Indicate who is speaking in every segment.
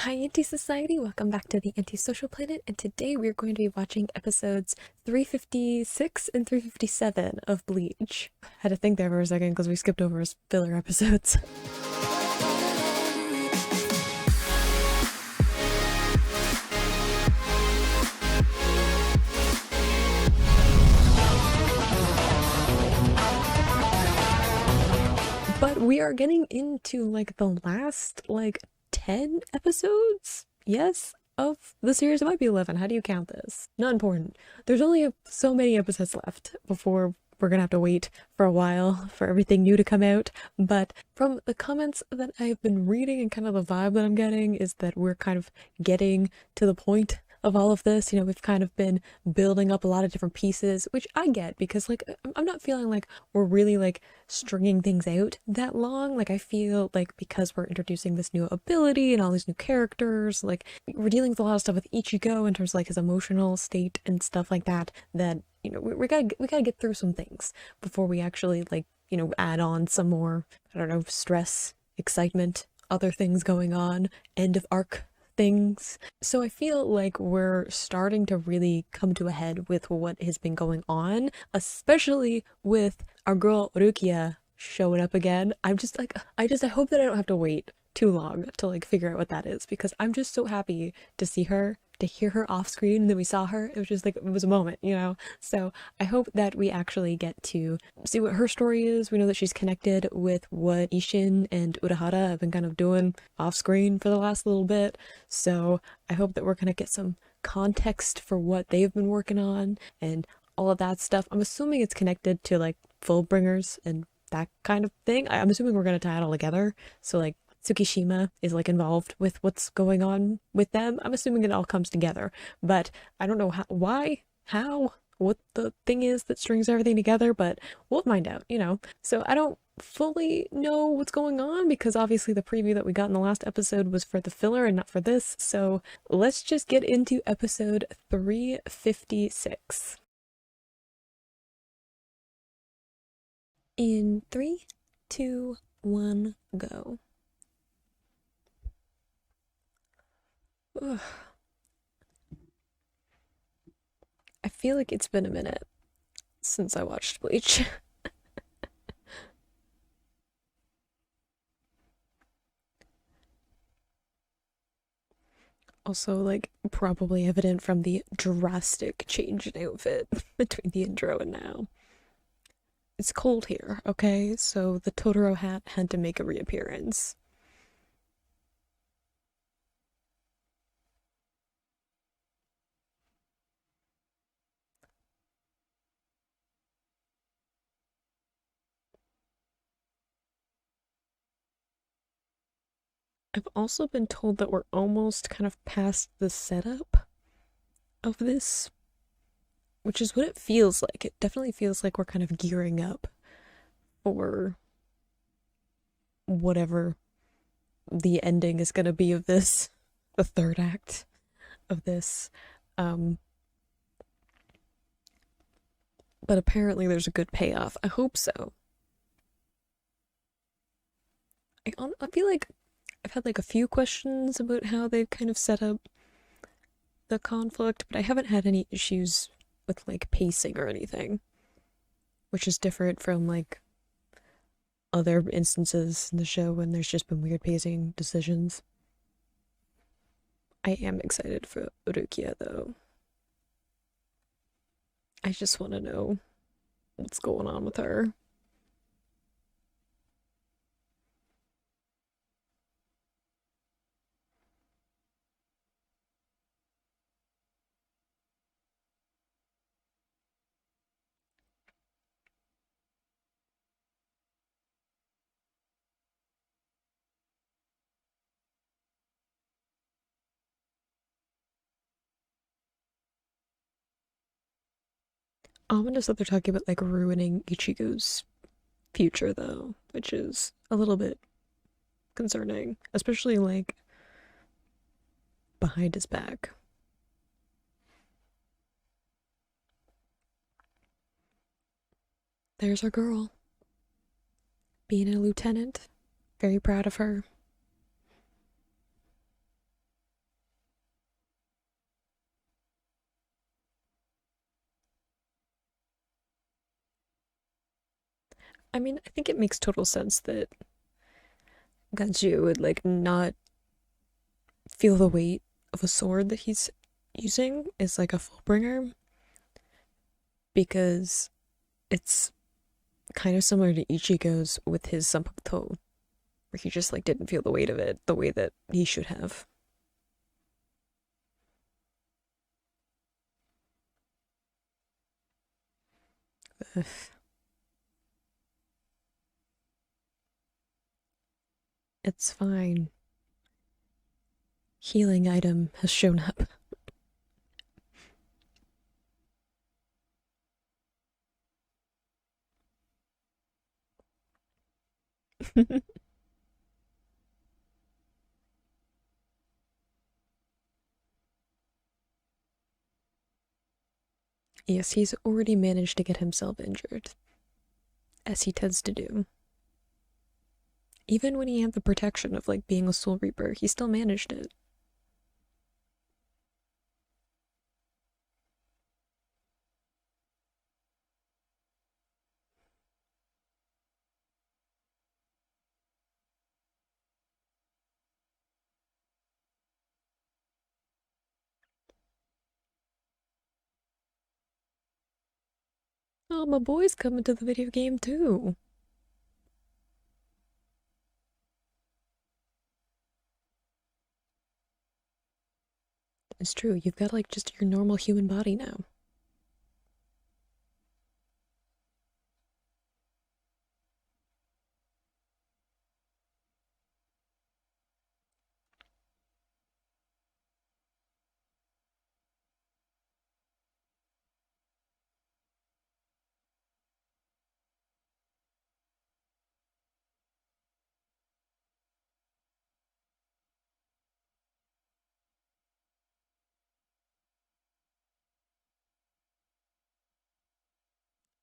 Speaker 1: Hi Anti-Society, welcome back to the Anti-Social Planet, and today we're going to be watching episodes 356 and 357 of Bleach. Had to think there for a second because we skipped over his filler episodes. But we are getting into like the last 10 episodes? Yes? Of the series. It might be 11. How do you count this? Not important. There's only so many episodes left before we're gonna have to wait for a while for everything new to come out. But from the comments that I've been reading and kind of the vibe that I'm getting is that we're kind of getting to the point of all of this. We've kind of been building up a lot of different pieces, which I get because I'm not feeling like we're really stringing things out that long. I feel like because we're introducing this new ability and all these new characters, we're dealing with a lot of stuff with Ichigo in terms of his emotional state and stuff like that, that we gotta get through some things before we actually add on some more, I don't know, stress, excitement, other things going on, end of arc things. So I feel like we're starting to really come to a head with what has been going on, especially with our girl Rukia showing up again. I hope that I don't have to wait too long to figure out what that is, because I'm just so happy to see her, to hear her off screen, and then we saw her. It was just it was a moment. So I hope that we actually get to see what her story is. We know that she's connected with what Ishin and Urahara have been kind of doing off screen for the last little bit. So I hope that we're gonna get some context for what they've been working on and all of that stuff. I'm assuming it's connected to Fullbringers and that kind of thing. I'm assuming we're gonna tie it all together. So Tsukishima is involved with what's going on with them. I'm assuming it all comes together, but I don't know how, what the thing is that strings everything together, but we'll find out. So I don't fully know what's going on because obviously the preview that we got in the last episode was for the filler and not for this. So let's just get into episode 356. In three, two, one, go. Ugh. I feel like it's been a minute since I watched Bleach. Also, probably evident from the drastic change in outfit between the intro and now. It's cold here, okay? So the Totoro hat had to make a reappearance. I've also been told that we're almost kind of past the setup of this, which is what it feels like. It definitely feels like we're kind of gearing up for whatever the ending is going to be of this, the third act of this. Um, but apparently there's a good payoff. I hope so. I feel like I've had a few questions about how they've kind of set up the conflict, but I haven't had any issues with pacing or anything, which is different from other instances in the show when there's just been weird pacing decisions. I am excited for Urukia though. I just want to know what's going on with her. Ominous that they're talking about ruining Ichigo's future though, which is a little bit concerning, especially behind his back. There's our girl being a lieutenant. Very proud of her. I mean, I think it makes total sense that Ganju would like not feel the weight of a sword that he's using is like a Fullbringer because it's kind of similar to Ichigo's with his Sanpakuto, where he just like didn't feel the weight of it the way that he should have. Ugh, it's fine. Healing item has shown up. Yes, he's already managed to get himself injured, as he tends to do. Even when he had the protection of like being a Soul Reaper, he still managed it. Oh, my boy's coming to the video game too. It's true, you've got like just your normal human body now.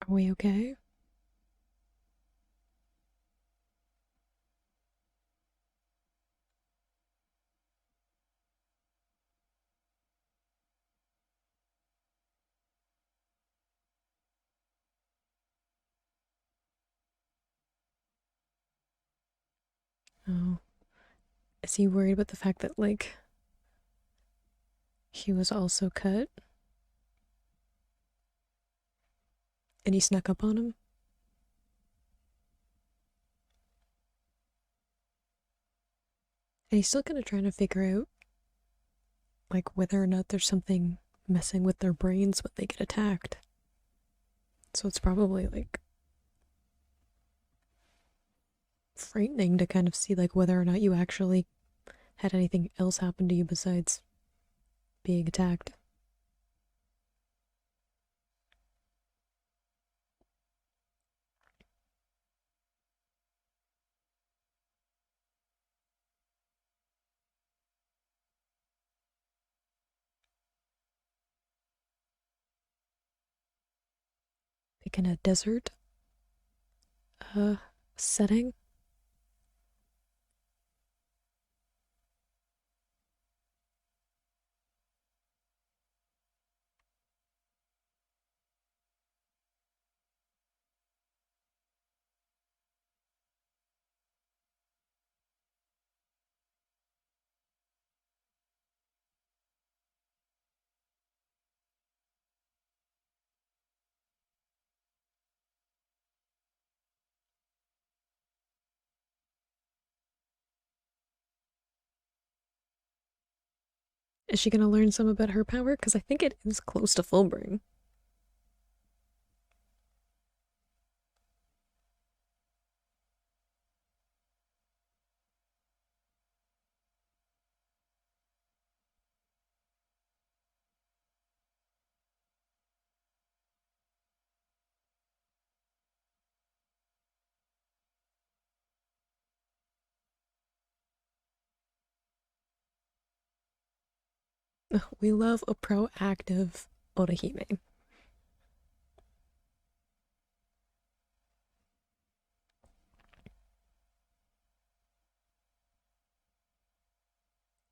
Speaker 1: Are we okay? Oh, is he worried about the fact that like he was also cut and he snuck up on him? And he's still kind of trying to figure out like whether or not there's something messing with their brains when they get attacked. So it's probably like frightening to kind of see like whether or not you actually had anything else happen to you besides being attacked. Like in a desert uh setting. Is she gonna learn some about her power? Because I think it is close to Fullbring. We love a proactive Orihime.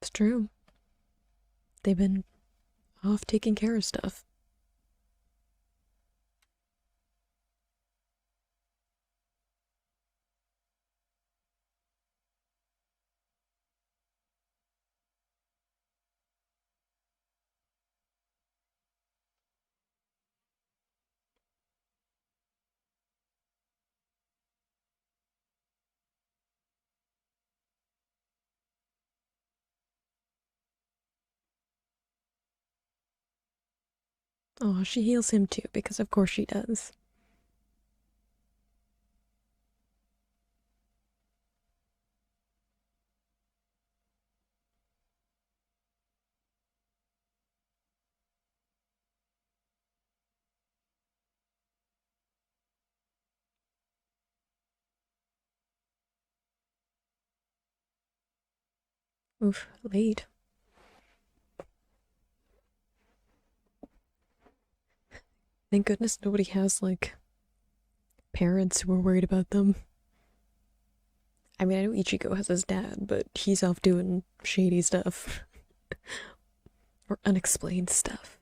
Speaker 1: It's true. They've been off taking care of stuff. Oh, she heals him too, because of course she does. Oof, late. Thank goodness nobody has, like, parents who are worried about them. I mean, I know Ichigo has his dad, but he's off doing shady stuff. Or unexplained stuff.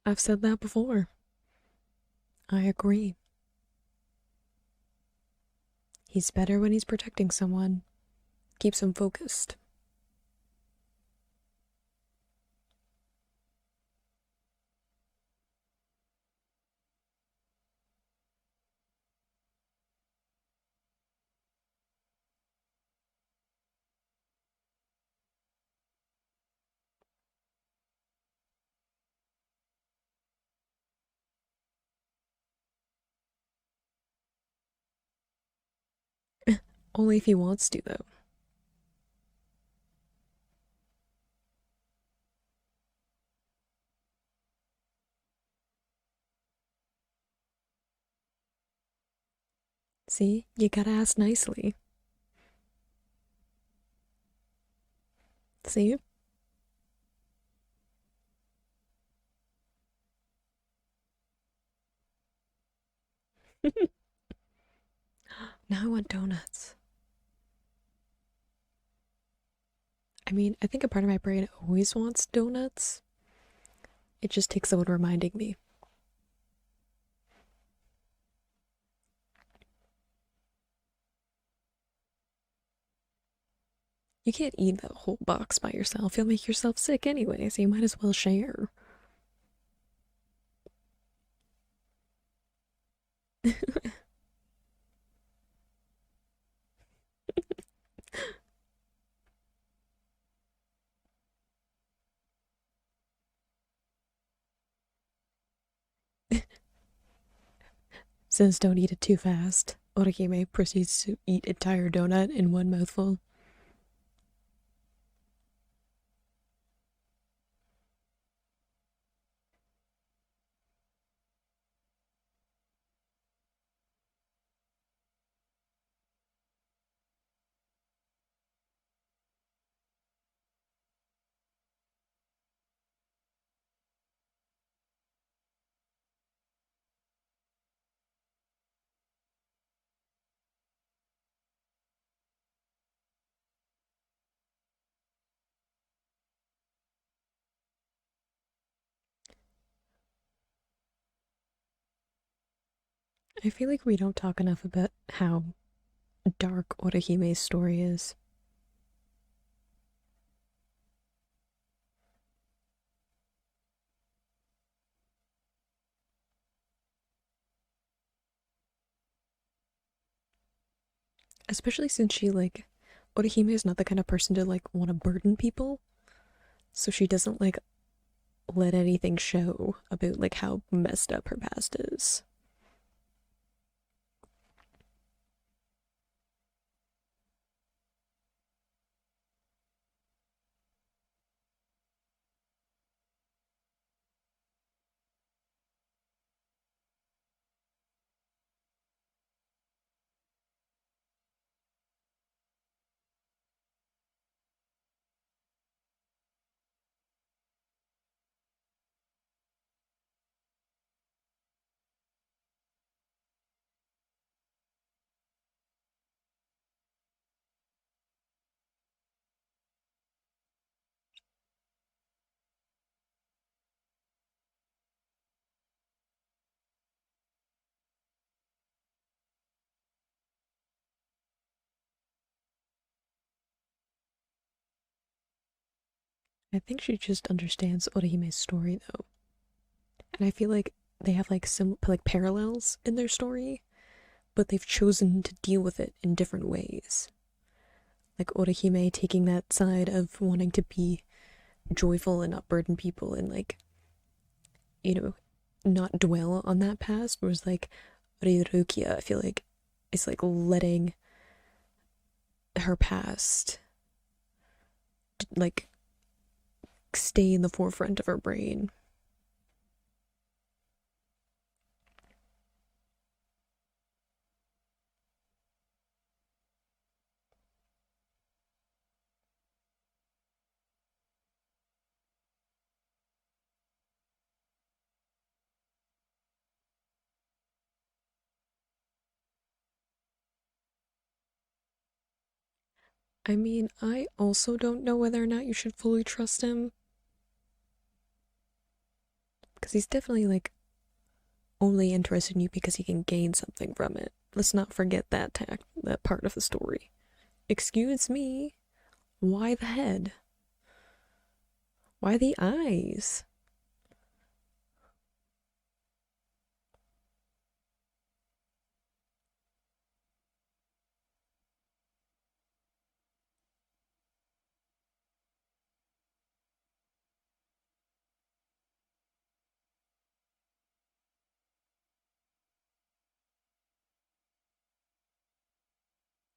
Speaker 1: I've said that before. I agree. He's better when he's protecting someone. Keeps him focused. Only if he wants to, though. See? You gotta ask nicely. See? Now I want donuts. I mean, I think a part of my brain always wants donuts. It just takes someone reminding me. You can't eat that whole box by yourself. You'll make yourself sick anyway, so you might as well share. Says don't eat it too fast. Orihime proceeds to eat entire donut in one mouthful. I feel like we don't talk enough about how dark Orihime's story is. Especially since Orihime is not the kind of person to, want to burden people. So she doesn't, let anything show about, how messed up her past is. I think she just understands Orihime's story though. And I feel like they have like some like parallels in their story, but they've chosen to deal with it in different ways. Like Orihime taking that side of wanting to be joyful and not burden people and like, you know, not dwell on that past, whereas like Ryurukia, I feel like it's like letting her past like stay in the forefront of her brain. I mean, I also don't know whether or not you should fully trust him because he's definitely like only interested in you because he can gain something from it. Let's not forget that part of the story. Excuse me, why the head? Why the eyes?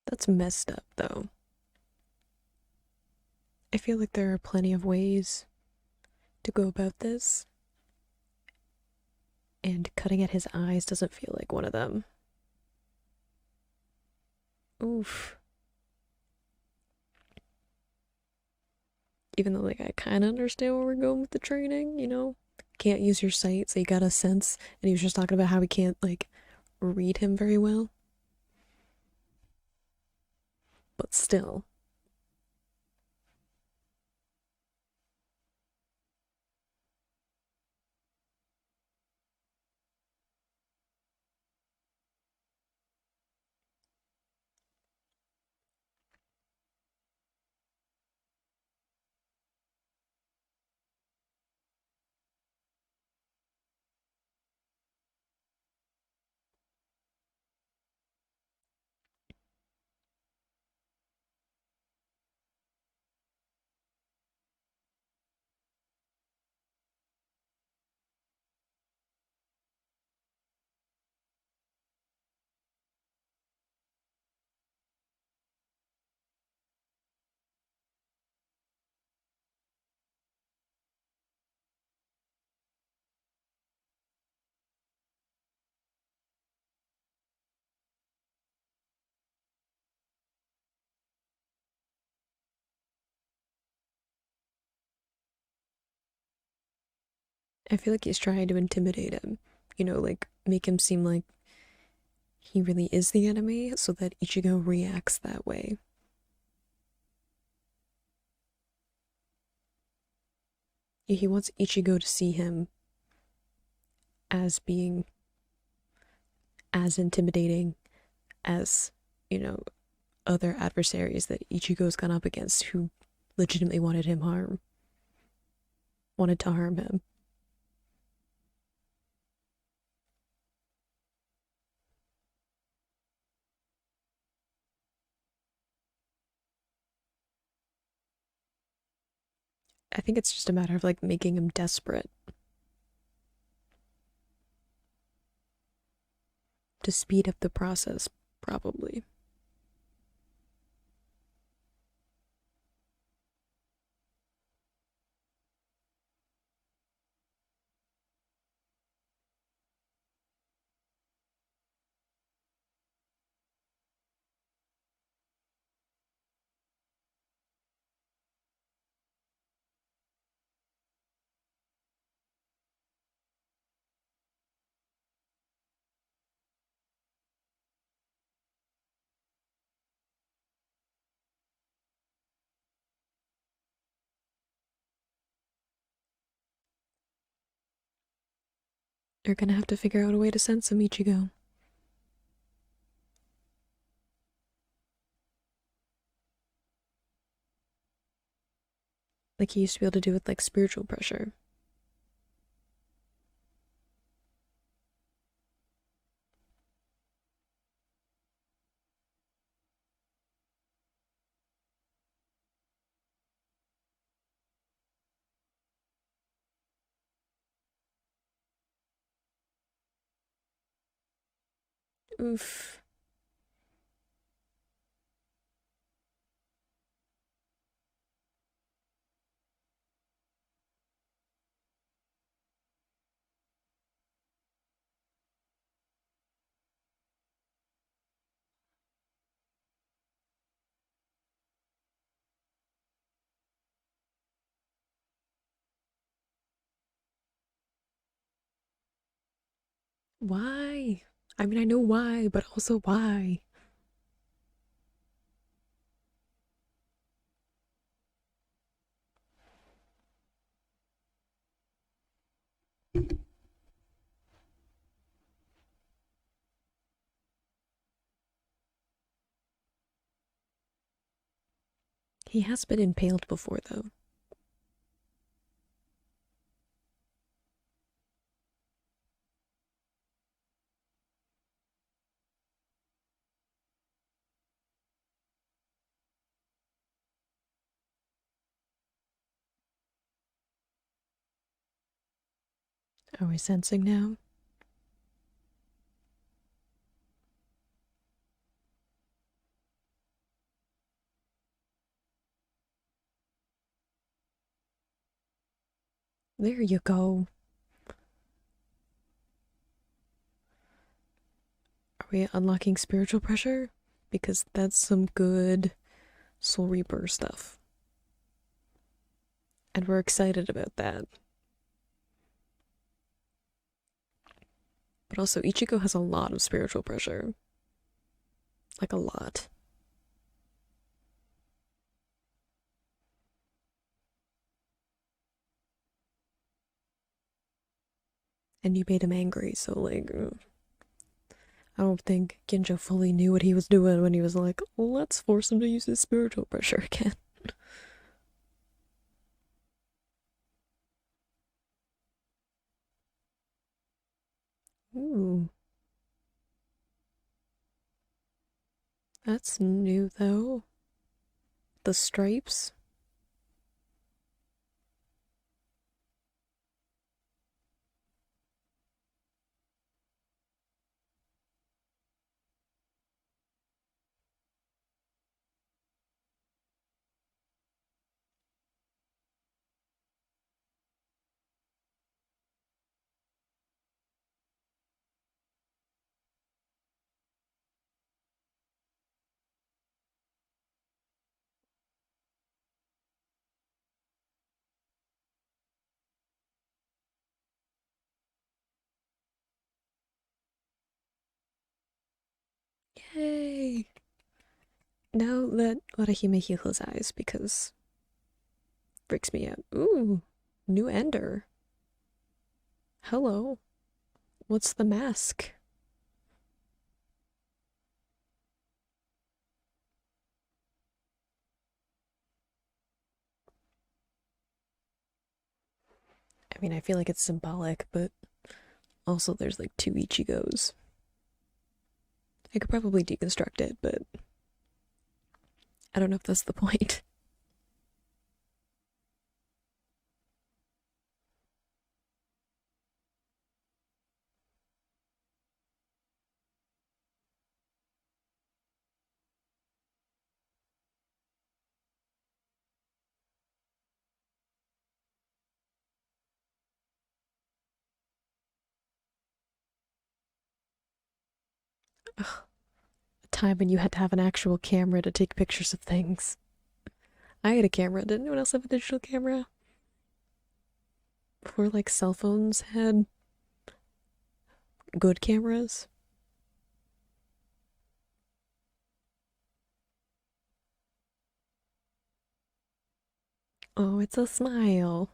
Speaker 1: That's messed up though. I feel like there are plenty of ways to go about this, and cutting at his eyes doesn't feel like one of them. Oof. Even though, like, I kind of understand where we're going with the training, you know? Can't use your sight, so you gotta sense. And he was just talking about how he can't, like, read him very well. But still, I feel like he's trying to intimidate him. You know, like, make him seem like he really is the enemy so that Ichigo reacts that way. He wants Ichigo to see him as being as intimidating as, you know, other adversaries that Ichigo's gone up against who legitimately wanted to harm him. I think it's just a matter of like making him desperate to speed up the process, probably. They're gonna have to figure out a way to send some Ichigo. Like he used to be able to do with like spiritual pressure. Oof. Why? I mean, I know why, but also why? He has been impaled before, though. Are we sensing now? There you go. Are we unlocking spiritual pressure? Because that's some good Soul Reaper stuff. And we're excited about that. But also, Ichigo has a lot of spiritual pressure. Like, a lot. And you made him angry, so, like, I don't think Genjo fully knew what he was doing when he was like, let's force him to use his spiritual pressure again. Ooh, that's new, though. The stripes? Yay! Now let Orihime heal his eyes because freaks me out. Ooh, new ender. Hello. What's the mask? I mean, I feel like it's symbolic, but also there's like two Ichigos. I could probably deconstruct it, but I don't know if that's the point. Ugh, a time when you had to have an actual camera to take pictures of things. I had a camera. Did anyone else have a digital camera? Before like cell phones had good cameras? Oh, it's a smile.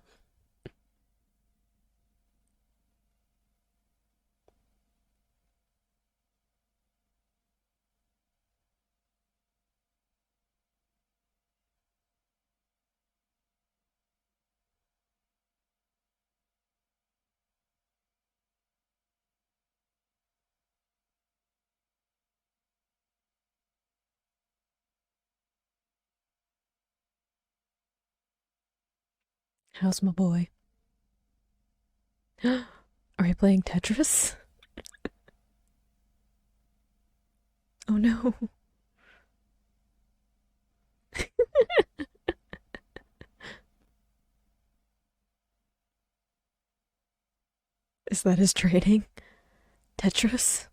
Speaker 1: How's my boy? Are you playing Tetris? Oh no. Is that his training? Tetris?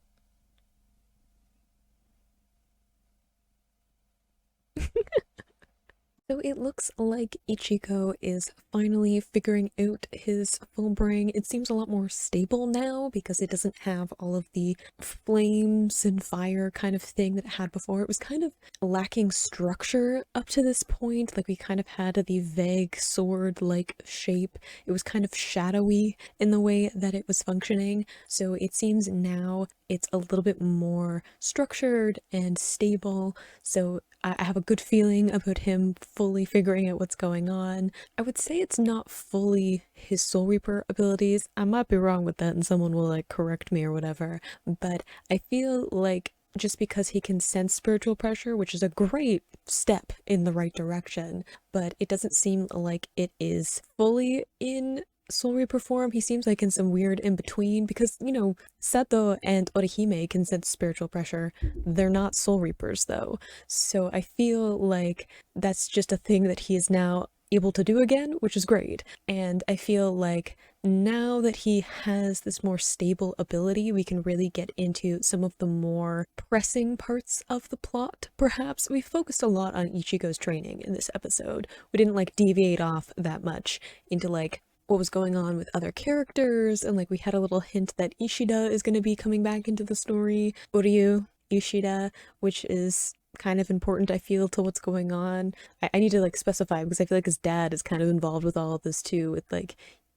Speaker 1: So it looks like Ichigo is finally figuring out his Fullbring. It seems a lot more stable now because it doesn't have all of the flames and fire kind of thing that it had before. It was kind of lacking structure up to this point. Like we kind of had the vague sword-like shape. It was kind of shadowy in the way that it was functioning. So it seems now it's a little bit more structured and stable. So I have a good feeling about him fully figuring out what's going on. I would say it's not fully his Soul Reaper abilities. I might be wrong with that and someone will like correct me or whatever, but I feel like just because he can sense spiritual pressure, which is a great step in the right direction, but it doesn't seem like it is fully in Soul Reaper form. He seems like in some weird in between because, you know, Sato and Orihime can sense spiritual pressure. They're not Soul Reapers though. So I feel like that's just a thing that he is now able to do again, which is great. And I feel like now that he has this more stable ability, we can really get into some of the more pressing parts of the plot, perhaps. We focused a lot on Ichigo's training in this episode. We didn't like deviate off that much into like what was going on with other characters, and like we had a little hint that Ishida is going to be coming back into the story. Uryu Ishida, which is kind of important, I feel, to what's going on. I need to like specify because I feel like his dad is kind of involved with all of this too, with like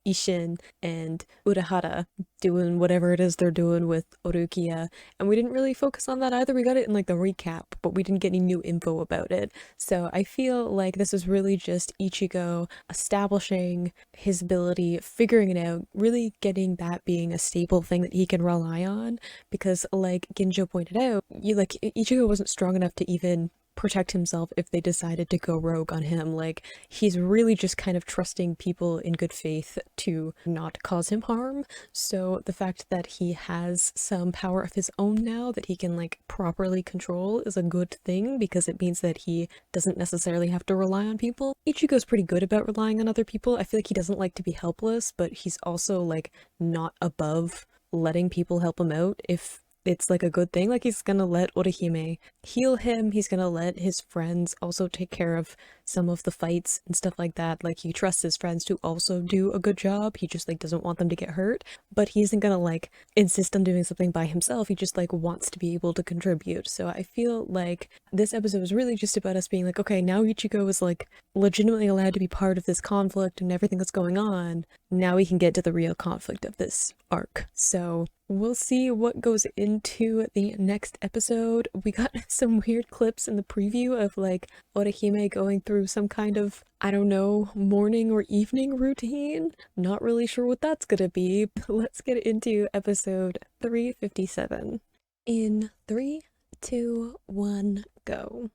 Speaker 1: Ishin and Urahara doing whatever it is they're doing with Orukia. And we didn't really focus on that either. We got it in like the recap, but we didn't get any new info about it. So I feel like this is really just Ichigo establishing his ability, figuring it out, really getting that being a stable thing that he can rely on. Because like Ginjo pointed out, Ichigo wasn't strong enough to even protect himself if they decided to go rogue on him. Like, he's really just kind of trusting people in good faith to not cause him harm. So the fact that he has some power of his own now that he can like properly control is a good thing because it means that he doesn't necessarily have to rely on people. Ichigo's pretty good about relying on other people. I feel like he doesn't like to be helpless, but he's also like not above letting people help him out if it's like a good thing. Like he's gonna let Orihime heal him, he's gonna let his friends also take care of some of the fights and stuff like that. Like he trusts his friends to also do a good job, he just like doesn't want them to get hurt, but he isn't gonna like insist on doing something by himself. He just like wants to be able to contribute. So I feel like this episode was really just about us being like, okay, now Ichigo is like legitimately allowed to be part of this conflict and everything that's going on. Now we can get to the real conflict of this arc. So we'll see what goes into the next episode. We got some weird clips in the preview of like Orihime going through some kind of, I don't know, morning or evening routine. Not really sure what that's gonna be, but let's get into episode 357. In 3, 2, 1, go.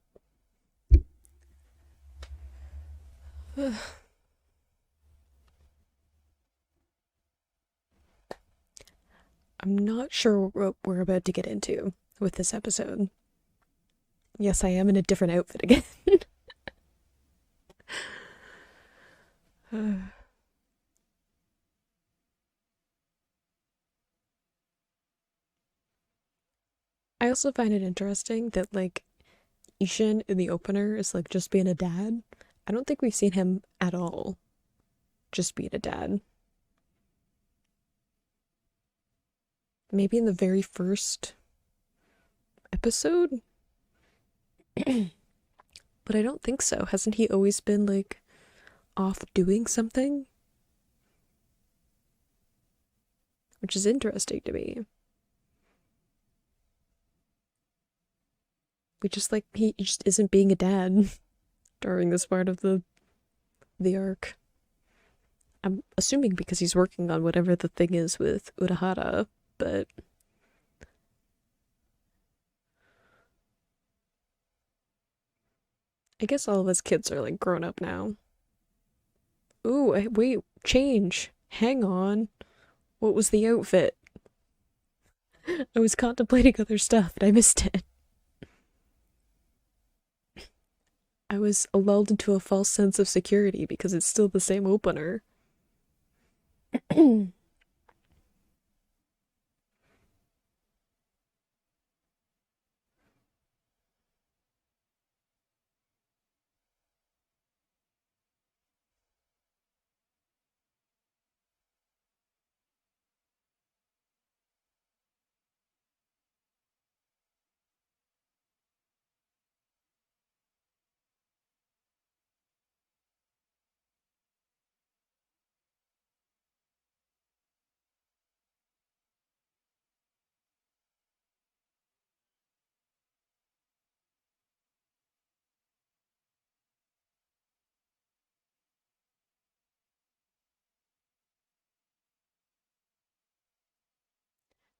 Speaker 1: I'm not sure what we're about to get into with this episode. Yes, I am in a different outfit again. I also find it interesting that like Ishin in the opener is like just being a dad. I don't think we've seen him at all just being a dad. Maybe in the very first episode? But I don't think so. Hasn't he always been like off doing something? Which is interesting to me. We just like he just isn't being a dad during this part of the arc. I'm assuming because he's working on whatever the thing is with Urahara, but I guess all of his kids are like grown up now. Ooh, wait, change. Hang on. What was the outfit? I was contemplating other stuff, but I missed it. I was lulled into a false sense of security because it's still the same opener.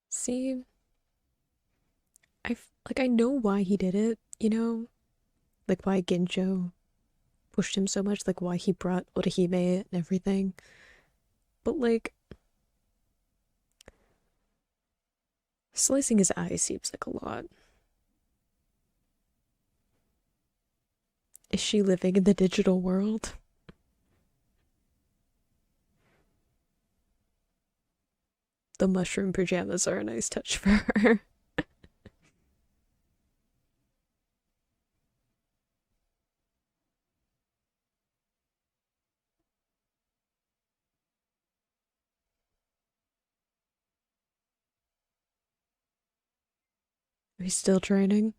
Speaker 1: See, I know why he did it, you know? Like why Ginjo pushed him so much, like why he brought Orihime and everything. But like slicing his eye seems like a lot. Is she living in the digital world? The mushroom pajamas are a nice touch for her. He's still training.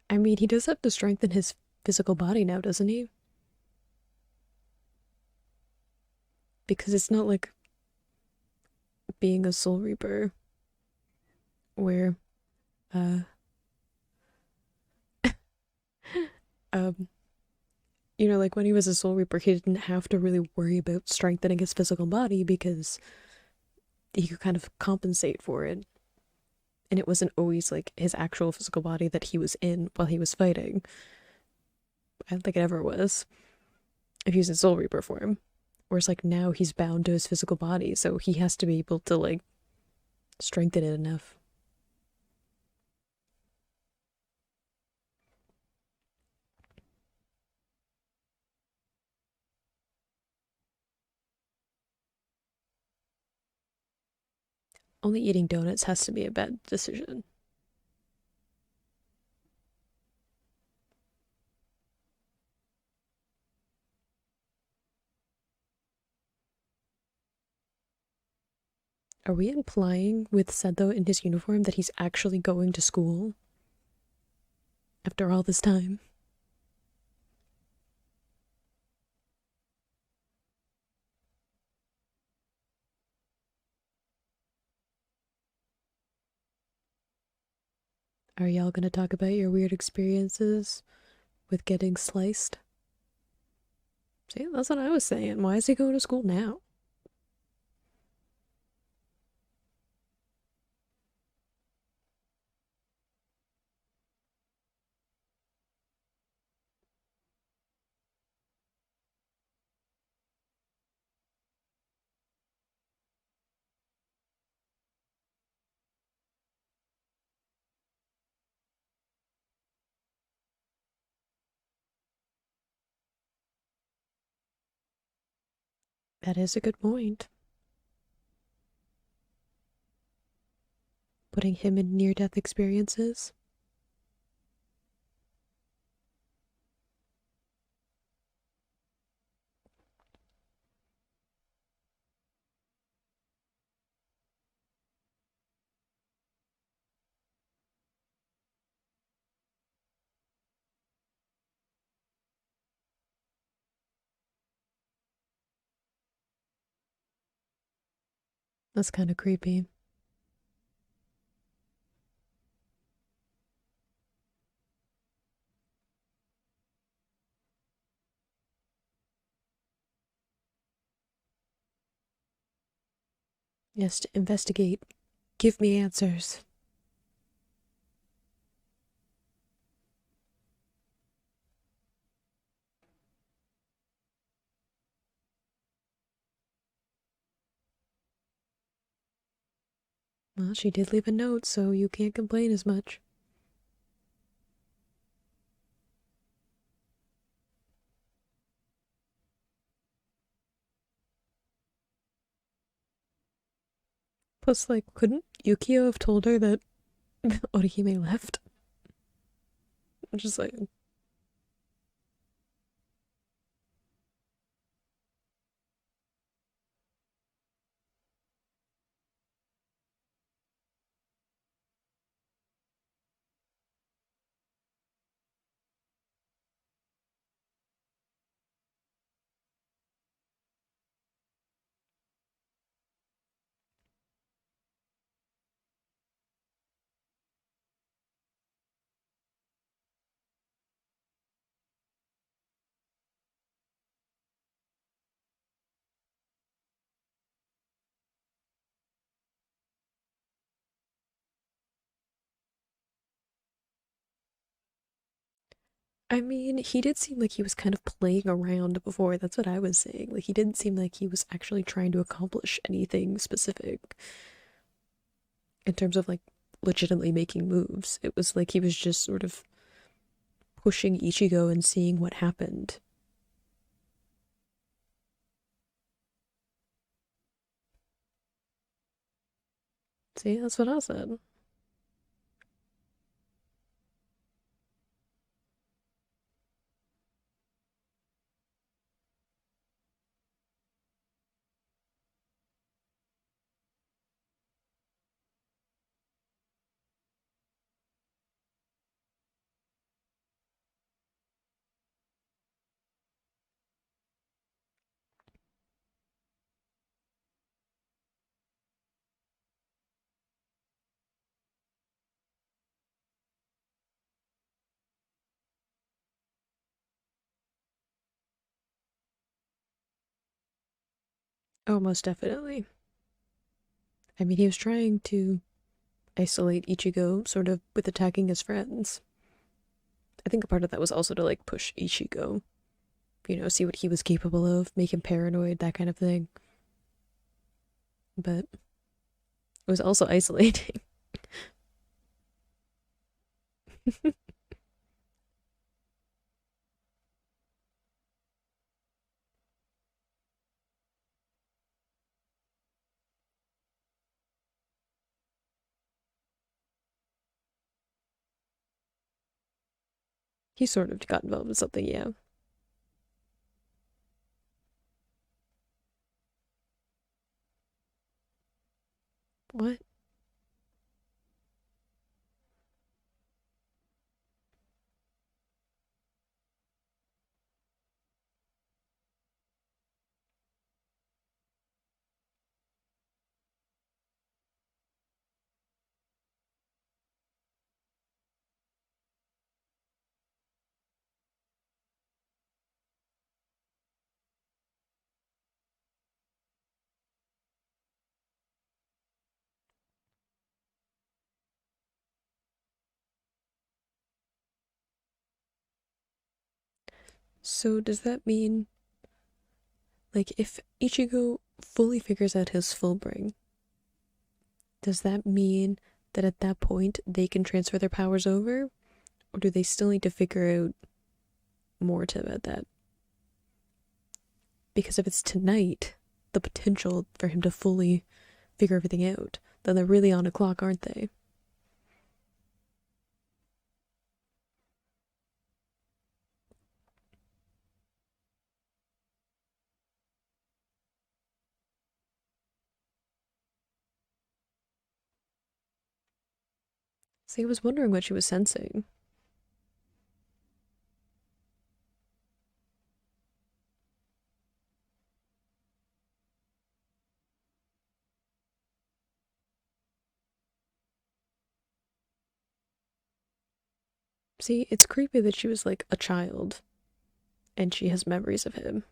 Speaker 1: I mean, he does have to strengthen his physical body now, doesn't he? Because it's not like being a Soul Reaper where, uh, um, you know, like when he was a Soul Reaper, he didn't have to really worry about strengthening his physical body because he could kind of compensate for it. And it wasn't always like his actual physical body that he was in while he was fighting. I don't think it ever was. If he was in Soul Reaper form. Whereas like now he's bound to his physical body, so he has to be able to like strengthen it enough. Only eating donuts has to be a bad decision. Are we implying with Sento in his uniform that he's actually going to school after all this time? Are y'all gonna talk about your weird experiences with getting sliced? See, that's what I was saying. Why is he going to school now? That is a good point. Putting him in near death experiences. That's kind of creepy. Yes, to investigate. Give me answers. Well, she did leave a note, so you can't complain as much. Plus, like, couldn't Yukio have told her that Orihime left? Just like, I mean, he did seem like he was kind of playing around before. That's what I was saying. Like, he didn't seem like he was actually trying to accomplish anything specific in terms of like legitimately making moves. It was like he was just sort of pushing Ichigo and seeing what happened. See, that's what I said. Oh, most definitely. I mean, he was trying to isolate Ichigo, sort of with attacking his friends. I think a part of that was also to like push Ichigo, see what he was capable of, make him paranoid, that kind of thing. But it was also isolating. He sort of got involved in something, yeah. What? So does that mean, like, if Ichigo fully figures out his Fullbring, does that mean that at that point they can transfer their powers over? Or do they still need to figure out more to about that? Because if it's tonight, the potential for him to fully figure everything out, then they're really on a clock, aren't they? See, I was wondering what she was sensing. See, it's creepy that she was like a child and she has memories of him.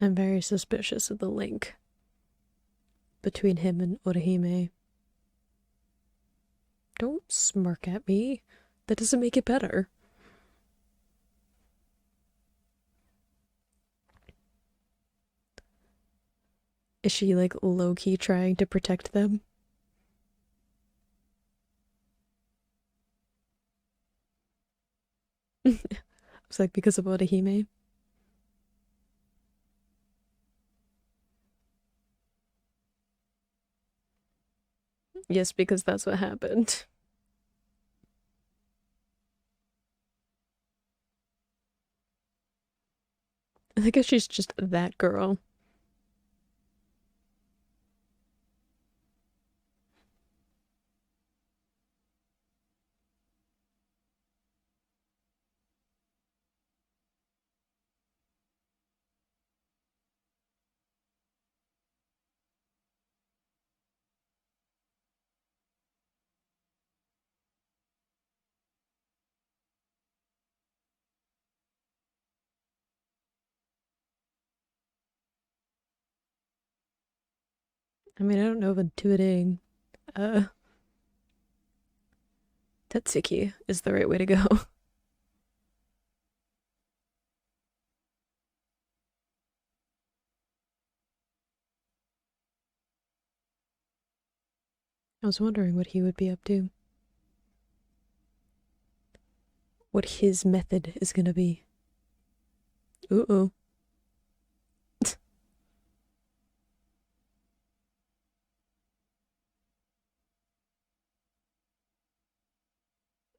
Speaker 1: I'm very suspicious of the link between him and Orihime. Don't smirk at me. That doesn't make it better. Is she like low-key trying to protect them? It's like because of Orihime. Yes, because that's what happened. I guess she's just that girl. I mean, I don't know if intuiting uh Tetsuki is the right way to go. I was wondering what he would be up to. What his method is gonna be. Ooh.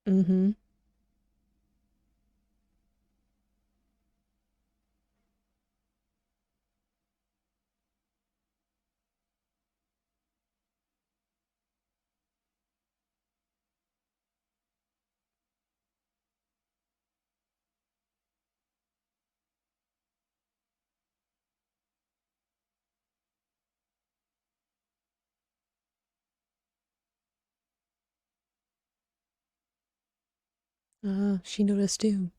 Speaker 1: Mm-hmm. Ah, she noticed too.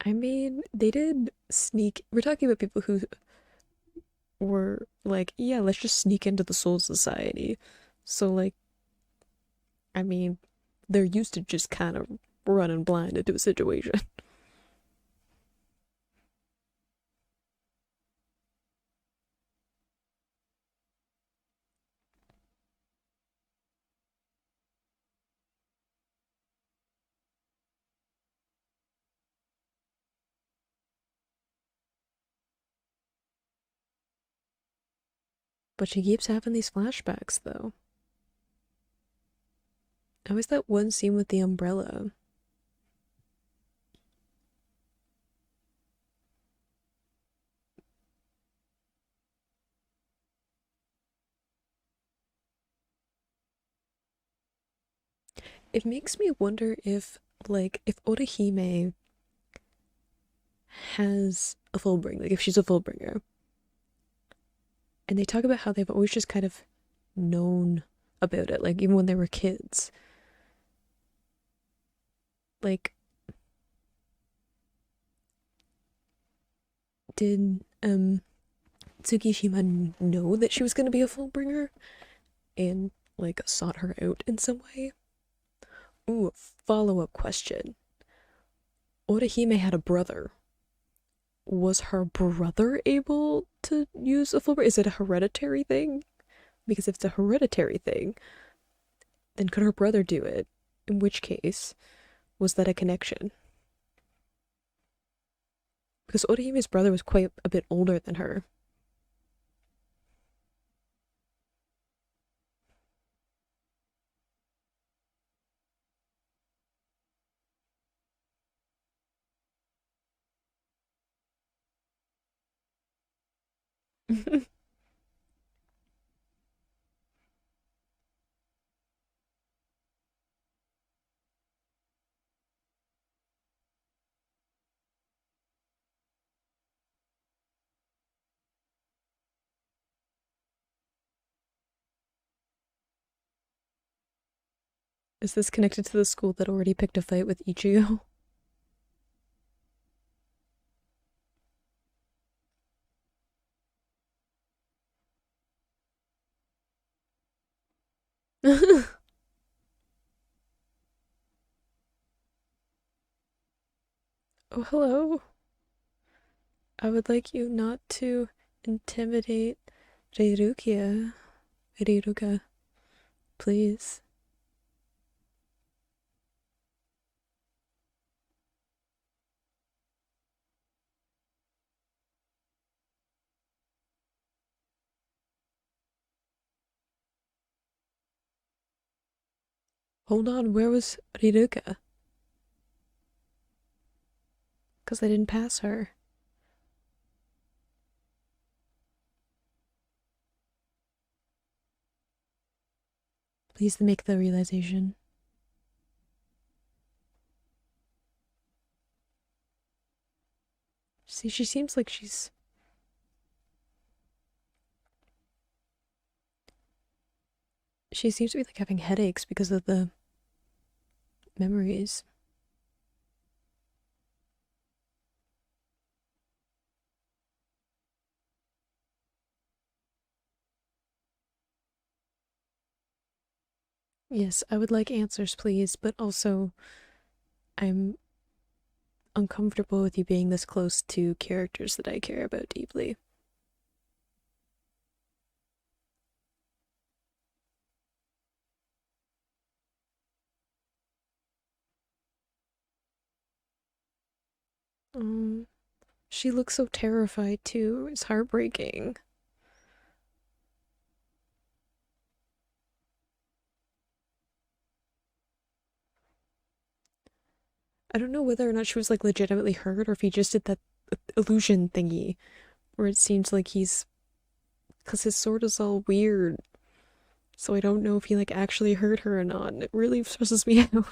Speaker 1: I mean, they did sneak. We're talking about people who were like, yeah, let's just sneak into the Soul Society. So, like, I mean, they're used to just kind of running blind into a situation. But she keeps having these flashbacks, though. How is that one scene with the umbrella? It makes me wonder if, like, if Orihime has a Fullbring, like, if she's a Fullbringer, and they talk about how they've always just kind of known about it, like, even when they were kids. Like, did Tsukishima know that she was going to be a Fullbringer and like sought her out in some way? Ooh, follow-up question. Orihime had a brother. Was her brother able to use a Fullbringer? Is it a hereditary thing? Because if it's a hereditary thing, then could her brother do it? In which case, was that a connection? Because Orihime's brother was quite a bit older than her. Is this connected to the school that already picked a fight with Ichigo? Oh, hello. I would like you not to intimidate Reiruka, please. Hold on, where was Reiruka? Because I didn't pass her. Please make the realization. See, she seems like she seems to be like having headaches because of the memories. Yes, I would like answers, please, but also I'm uncomfortable with you being this close to characters that I care about deeply. Um, she looks so terrified too. It's heartbreaking. I don't know whether or not she was like legitimately hurt or if he just did that illusion thingy where it seems like he's because his sword is all weird. So I don't know if he like actually hurt her or not. And it really stresses me out.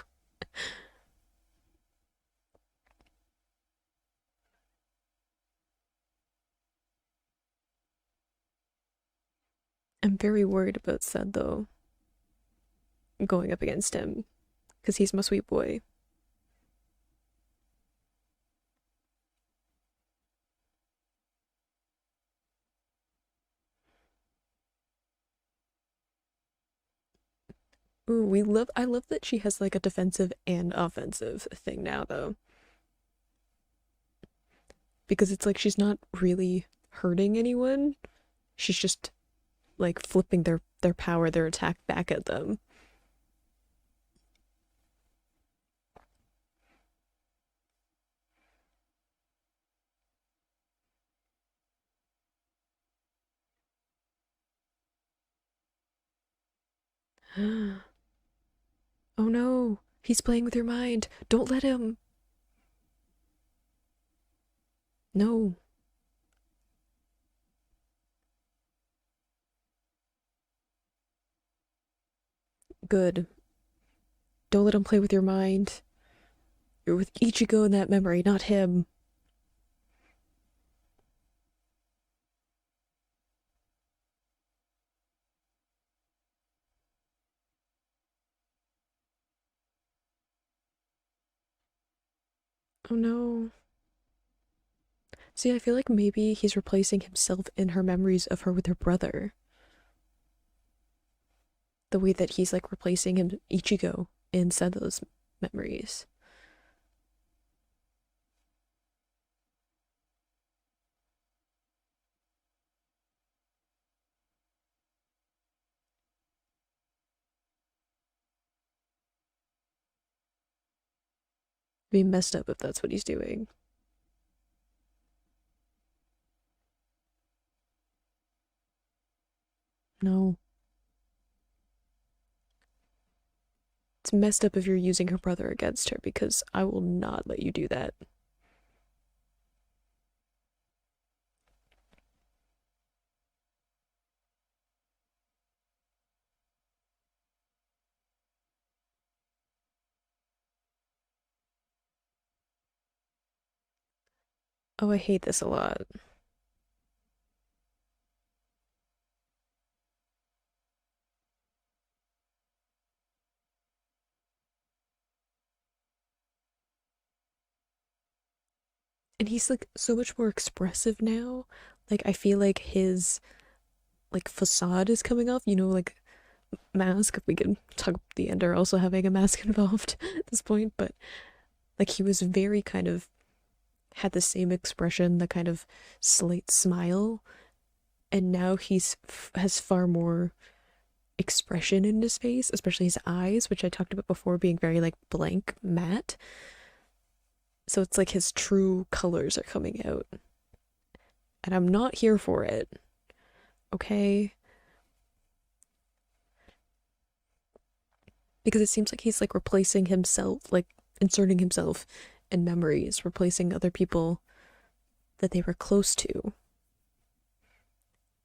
Speaker 1: I'm very worried about Sed though, going up against him because he's my sweet boy. Ooh, I love that she has like a defensive and offensive thing now though. Because it's like she's not really hurting anyone. She's just like flipping their power, their attack back at them. Oh no, he's playing with your mind. Don't let him. No, good. Don't let him play with your mind. You're with Ichigo in that memory, not him. Oh no. See, I feel like maybe he's replacing himself in her memories of her with her brother. The way that he's like replacing him, Ichigo, in Seto's memories. Be messed up if that's what he's doing. No. It's messed up if you're using her brother against her because I will not let you do that. Oh, I hate this a lot. And he's like so much more expressive now. Like I feel like his like facade is coming off, you know, like mask, if we can talk about the Ender also having a mask involved at this point, but like he was very kind of had the same expression, the kind of slight smile, and now has far more expression in his face, especially his eyes, which I talked about before being very like blank, matte. So it's like his true colors are coming out. And I'm not here for it. Okay? Because it seems like he's like replacing himself, like inserting himself in memories, replacing other people that they were close to.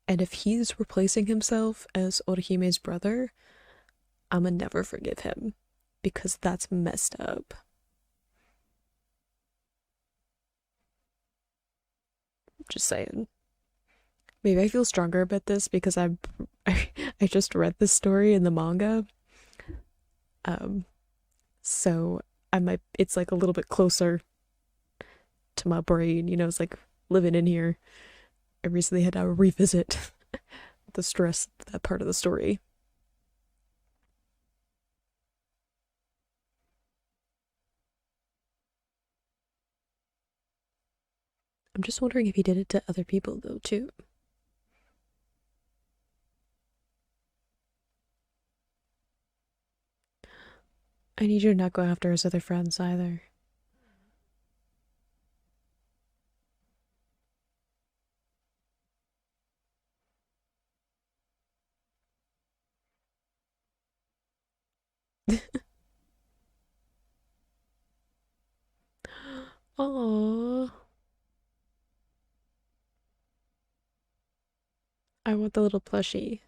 Speaker 1: And if he's replacing himself as Orihime's brother, I'ma never forgive him. Because that's messed up. Just saying. Maybe I feel stronger about this because I just read this story in the manga. Um, so I might it's like a little bit closer to my brain, you know, it's like living in here. I recently had to revisit the stress of that part of the story. I'm just wondering if he did it to other people though too. I need you to not go after his other friends either. Aww. I want the little plushie.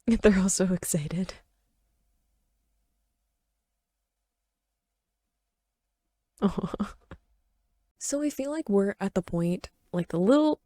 Speaker 1: They're all so excited. Aww. So I feel like we're at the point, like the little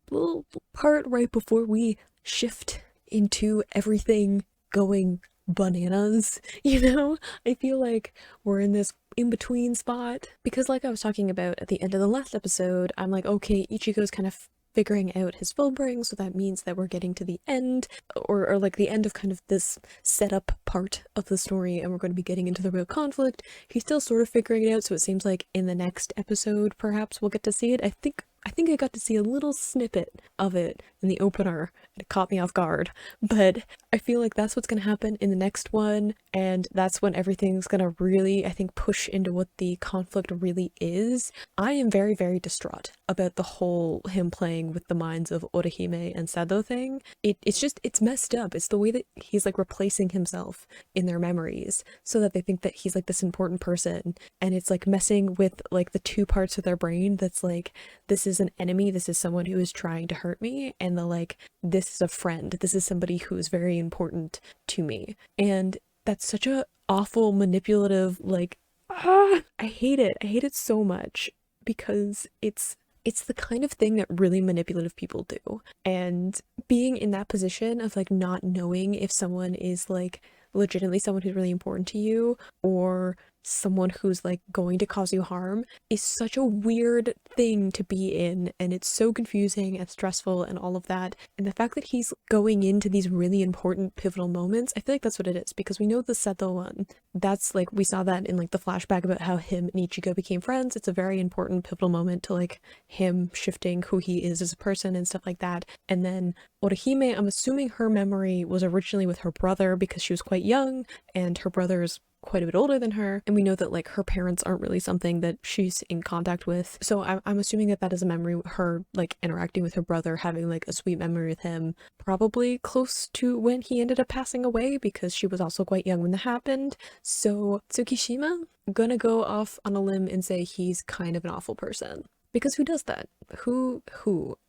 Speaker 1: part right before we shift into everything going bananas, you know? I feel like we're in this in-between spot because like I was talking about at the end of the last episode, I'm like, okay, Ichigo's kind of figuring out his Fullbring, so that means that we're getting to the end or like the end of kind of this setup part of the story and we're going to be getting into the real conflict. He's still sort of figuring it out, so it seems like in the next episode perhaps we'll get to see it. I think I got to see a little snippet of it in the opener. It caught me off guard, but I feel like that's what's going to happen in the next one, and that's when everything's going to really, I think, push into what the conflict really is. I am very, very distraught about the whole him playing with the minds of Orihime and Sado thing. It's messed up. It's the way that he's like replacing himself in their memories so that they think that he's like this important person, and it's like messing with like the two parts of their brain that's like, this is an enemy, this is someone who is trying to hurt me, and the like, this is a friend, this is somebody who is very important to me. And that's such a awful manipulative like, I hate it. I hate it so much because it's the kind of thing that really manipulative people do. And being in that position of like not knowing if someone is like legitimately someone who's really important to you or someone who's like going to cause you harm is such a weird thing to be in, and it's so confusing and stressful and all of that. And the fact that he's going into these really important pivotal moments, I feel like that's what it is, because we know the Seto one, that's like, we saw that in like the flashback about how him and Ichigo became friends. It's a very important pivotal moment to like him shifting who he is as a person and stuff like that. And then Orihime, I'm assuming her memory was originally with her brother because she was quite young and her brother is quite a bit older than her, and we know that like her parents aren't really something that she's in contact with, so I'm assuming that that is a memory, her like interacting with her brother, having like a sweet memory with him, probably close to when he ended up passing away because she was also quite young when that happened. So Tsukishima, I'm gonna go off on a limb and say he's kind of an awful person. Because who does that? Who?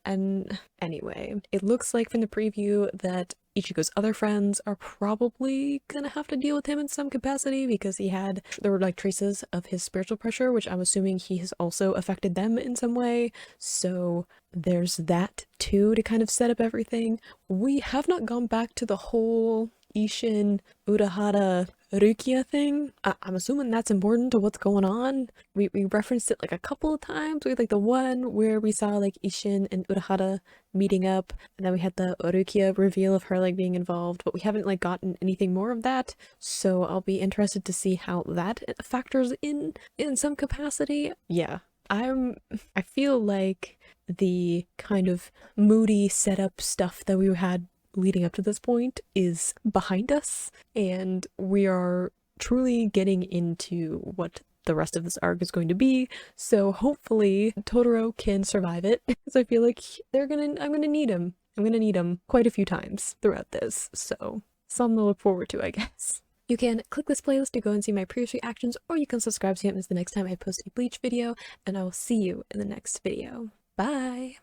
Speaker 1: And anyway, it looks like from the preview that Ichigo's other friends are probably gonna have to deal with him in some capacity because there were like traces of his spiritual pressure, which I'm assuming he has also affected them in some way. So there's that too to kind of set up everything. We have not gone back to the whole Ishin Urahara Rukia thing. I'm assuming that's important to what's going on. We referenced it like a couple of times. We had like the one where we saw like Ishin and Urahara meeting up, and then we had the Rukia reveal of her like being involved, but we haven't like gotten anything more of that. So I'll be interested to see how that factors in some capacity. Yeah. I feel like the kind of moody setup stuff that we had leading up to this point is behind us, and we are truly getting into what the rest of this arc is going to be. So hopefully Totoro can survive it, because I feel like I'm gonna need him. I'm gonna need him quite a few times throughout this, so something to look forward to, I guess. You can click this playlist to go and see my previous reactions, or you can subscribe so you don't miss the next time I post a Bleach video, and I will see you in the next video. Bye!